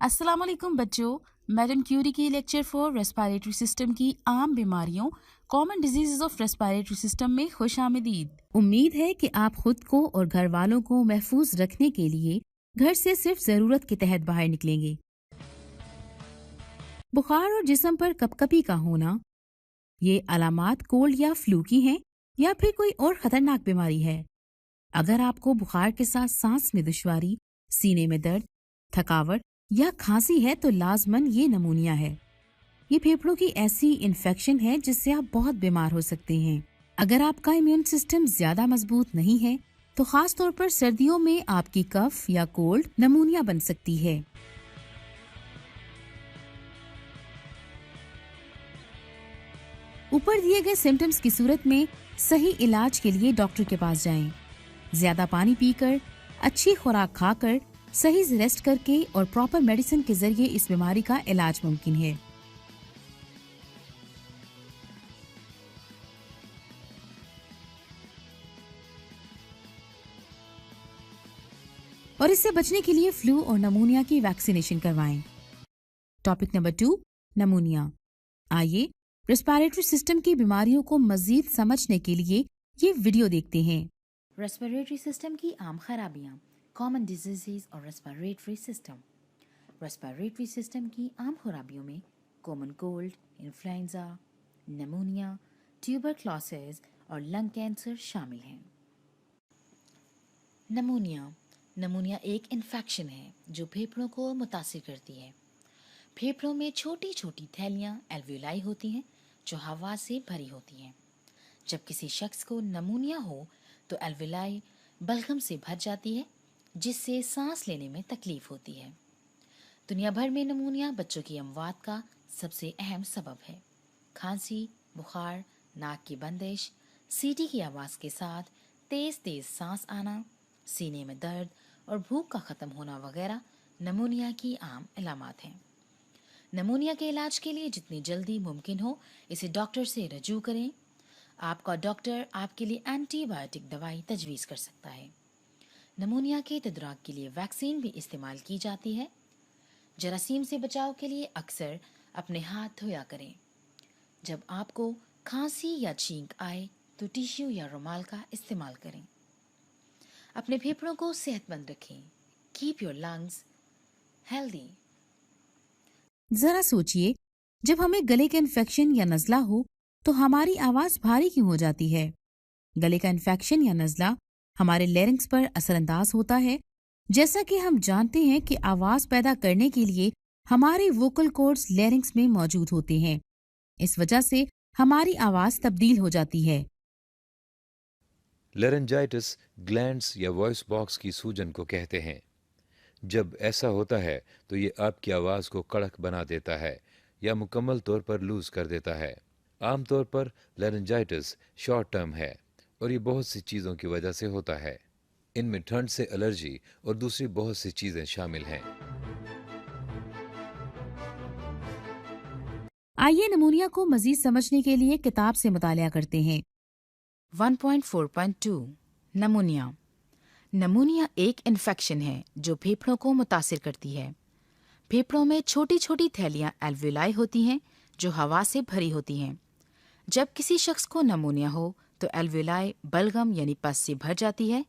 अस्सलाम वालेकुम बच्चों, मैडम क्यूरी की लेक्चर फॉर रेस्पिरेटरी सिस्टम की आम बीमारियों common diseases of respiratory system में खुश आमदीद। उम्मीद है कि आप खुद को और घर वालों को महफूज रखने के लिए घर से सिर्फ जरूरत के तहत बाहर निकलेंगे। बुखार और जिस्म पर कपकपी का होना, ये अलामात कोल्ड या फ्लू की हैं या फिर कोई और खतरनाक बीमारी है। अगर आपको बुखार के साथ सांस में दुश्वारी, सीने में दर्द, थकावट या खांसी है तो लाजमन ये नमूनिया है। ये फेफड़ों की ऐसी इन्फेक्शन है जिससे आप बहुत बीमार हो सकते हैं। अगर आपका इम्यून सिस्टम ज्यादा मजबूत नहीं है तो खास तौर पर सर्दियों में आपकी कफ या कोल्ड नमूनिया बन सकती है। ऊपर दिए गए सिम्टम्स की सूरत में सही इलाज के लिए डॉक्टर के पास जाएं। ज्यादा पानी पीकर, अच्छी खुराक खाकर, सही से रेस्ट करके और प्रॉपर मेडिसिन के जरिए इस बीमारी का इलाज मुमकिन है। और इससे बचने के लिए फ्लू और नमूनिया की वैक्सीनेशन करवाएं। Topic number 2, नमूनिया। आइए रेस्पिरेटरी सिस्टम की बीमारियों को मजीद समझने के लिए ये वीडियो देखते हैं। रेस्पिरेटरी सिस्टम की आम खराबियां, कॉमन डिजीजेज और रेस्पिरेटरी सिस्टम। रेस्पिरेटरी सिस्टम की आम खराबियों में common cold, influenza, pneumonia, tuberculosis और लंग कैंसर शामिल हैं। नमूनिया एक इन्फेक्शन है जो फेफड़ों को मुतासिर करती है। फेफड़ों में छोटी छोटी थैलियां एल्वियोलाई होती हैं जो हवा से भरी होती हैं। जब किसी शख्स को नमूनिया हो तो एल्वियोलाई बलगम से भर जाती है जिससे सांस लेने में तकलीफ होती है। दुनिया भर में नमूनिया बच्चों की अमवात का सबसे अहम सबब है। खांसी, बुखार, नाक की बंदिश, सीटी की आवाज़ के साथ तेज तेज सांस आना, सीने में दर्द और भूख का ख़त्म होना वगैरह नमूनिया की आम अलामात हैं। नमूनिया के इलाज के लिए जितनी जल्दी मुमकिन हो इसे डॉक्टर से रजू करें। आपका डॉक्टर आपके लिए एंटीबायोटिक दवाई तजवीज़ कर सकता है। नमूनिया के तदराक के लिए वैक्सीन भी इस्तेमाल की जाती है। जरासीम से बचाव के लिए अक्सर अपने हाथ धोया करें। जब आपको खांसी या छींक आए तो टिश्यू या रुमाल का इस्तेमाल करें। अपने फेफड़ों को सेहतमंद रखें। Keep your lungs healthy. जरा सोचिए, जब हमें गले का इन्फेक्शन या नज़ला हो तो हमारी आवाज भारी क्यों हो जाती है? गले का इन्फेक्शन या नज़ला हमारे लेरिंग्स पर असरअंदाज होता है। जैसा कि हम जानते हैं कि आवाज पैदा करने के लिए हमारे वोकल कॉर्ड्स लेरिंग्स में मौजूद होते हैं। इस वजह से हमारी आवाज तब्दील हो जाती है। लेरेंजाइटिस ग्लैंड्स या वॉइस बॉक्स की सूजन को कहते हैं। जब ऐसा होता है तो ये आपकी आवाज़ को कड़क बना देता है या मुकम्मल तौर पर लूज कर देता है। आमतौर पर लेरेंजाइटिस शॉर्ट टर्म है और ये बहुत सी चीज़ों की वजह से होता है। इनमें ठंड से एलर्जी और दूसरी बहुत सी चीज़ें शामिल हैं। आइए नमूनिया को मजीद समझने के लिए किताब से मुतालिया करते हैं। 1.4.2 नमूनिया एक इन्फेक्शन है जो फेफड़ों को मुतासिर करती है। फेफड़ों में छोटी छोटी थैलियां एल्वियोलाई होती हैं जो हवा से भरी होती हैं। जब किसी शख्स को नमूनिया हो तो एल्वियोलाई बलगम यानी पस से भर जाती है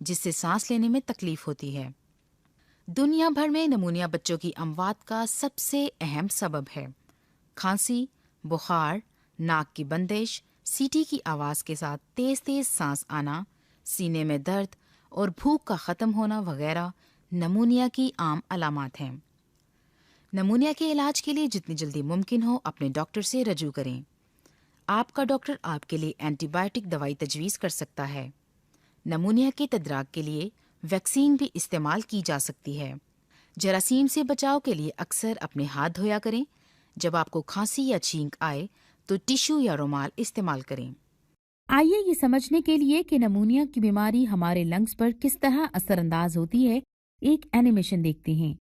जिससे सांस लेने में तकलीफ होती है। दुनिया भर में नमूनिया बच्चों की अमवात का सबसे अहम सबब है। खांसी, बुखार, नाक की बंदिश, सीटी की आवाज़ के साथ तेज तेज सांस आना, सीने में दर्द और भूख का ख़त्म होना वगैरह नमूनिया की आम अलामात हैं। नमूनिया के इलाज के लिए जितनी जल्दी मुमकिन हो अपने डॉक्टर से रजू करें। आपका डॉक्टर आपके लिए एंटीबायोटिक दवाई तजवीज़ कर सकता है। नमूनिया के तदराक के लिए वैक्सीन भी इस्तेमाल की जा सकती है। जरासीम से बचाव के लिए अक्सर अपने हाथ धोया करें। जब आपको खांसी या छींक आए तो टिश्यू या रुमाल इस्तेमाल करें। आइए ये समझने के लिए कि नमूनिया की बीमारी हमारे लंग्स पर किस तरह असरअंदाज होती है, एक एनिमेशन देखते हैं।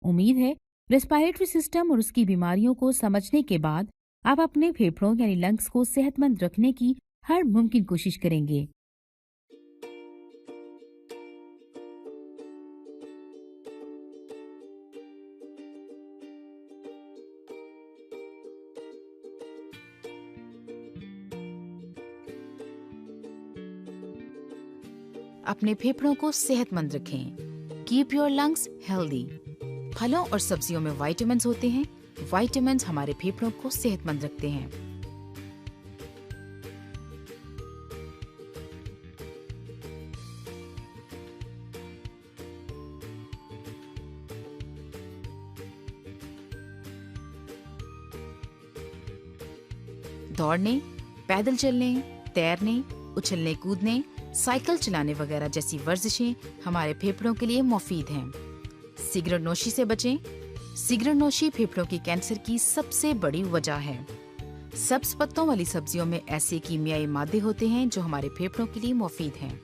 उम्मीद है रेस्पिरेटरी सिस्टम और उसकी बीमारियों को समझने के बाद आप अपने फेफड़ों यानी लंग्स को सेहतमंद रखने की हर मुमकिन कोशिश करेंगे। अपने फेफड़ों को सेहतमंद रखें। Keep your lungs healthy. फलों और सब्जियों में विटामिन्स होते हैं। विटामिन्स हमारे फेफड़ों को सेहतमंद रखते हैं। दौड़ने, पैदल चलने, तैरने, उछलने कूदने, साइकिल चलाने वगैरह जैसी वर्जिशें हमारे फेफड़ों के लिए मुफीद हैं। सिगरेट नोशी से बचें। सिगरेट नोशी फेफड़ों की कैंसर की सबसे बड़ी वजह है। सब्ज पत्तों वाली सब्जियों में ऐसे कीमियाई मादे होते हैं जो हमारे फेफड़ों के लिए मुफीद हैं।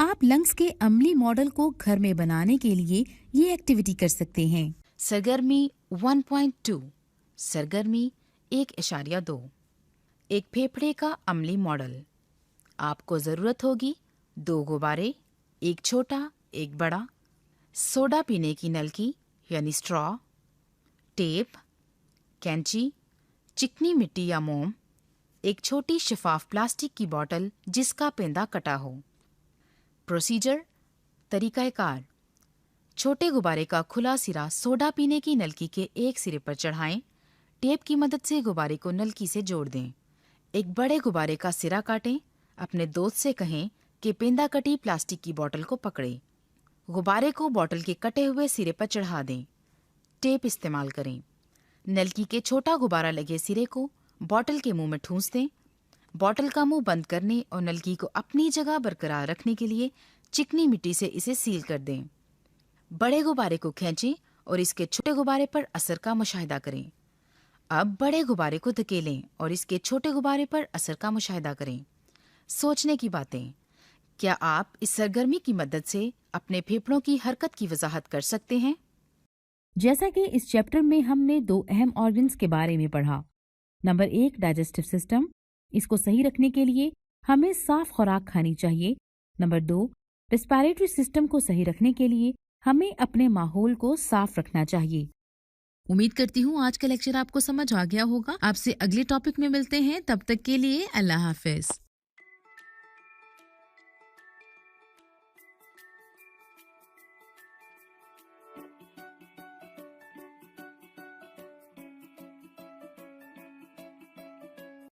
आप लंग्स के अम्ली मॉडल को घर में बनाने के लिए ये एक्टिविटी कर सकते हैं। सरगर्मी 1.2। सरगर्मी 1.2। एक फेफड़े का अम्ली मॉडल। आपको जरूरत होगी 2 गुब्बारे, एक छोटा एक बड़ा, सोडा पीने की नलकी यानी स्ट्रॉ, टेप, कैंची, चिकनी मिट्टी या मोम, एक छोटी शफाफ प्लास्टिक की बोतल जिसका पेंदा कटा हो। प्रोसीजर, तरीकाकार। छोटे गुब्बारे का खुला सिरा सोडा पीने की नलकी के एक सिरे पर चढ़ाएं। टेप की मदद से गुब्बारे को नलकी से जोड़ दें। एक बड़े गुब्बारे का सिरा काटें। अपने दोस्त से कहें कि पेंदा कटी प्लास्टिक की बोतल को पकड़े। गुब्बारे को बोतल के कटे हुए सिरे पर चढ़ा दें। टेप इस्तेमाल करें। नलकी के छोटा गुब्बारा लगे सिरे को बोतल के मुंह में ठूंस दें। बोतल का मुंह बंद करने और नलकी को अपनी जगह बरकरार रखने के लिए चिकनी मिट्टी से इसे सील कर दें। बड़े गुब्बारे को खींचें और इसके छोटे गुब्बारे पर असर का मुशाहिदा करें। अब बड़े गुब्बारे को धकेलें और इसके छोटे गुब्बारे पर असर का मुशाहिदा करें। सोचने की बातें। क्या आप इस सरगर्मी की मदद से अपने फेफड़ों की हरकत की वजाहत कर सकते हैं? जैसा कि इस चैप्टर में हमने 2 अहम ऑर्गन्स के बारे में पढ़ा। नंबर 1 डाइजेस्टिव सिस्टम, इसको सही रखने के लिए हमें साफ खुराक खानी चाहिए। नंबर 2 रेस्पिरेटरी सिस्टम को सही रखने के लिए हमें अपने माहौल को साफ रखना चाहिए। उम्मीद करती हूँ आज का लेक्चर आपको समझ आ गया होगा। आपसे अगले टॉपिक में मिलते हैं, तब तक के लिए अल्लाह हाफिज।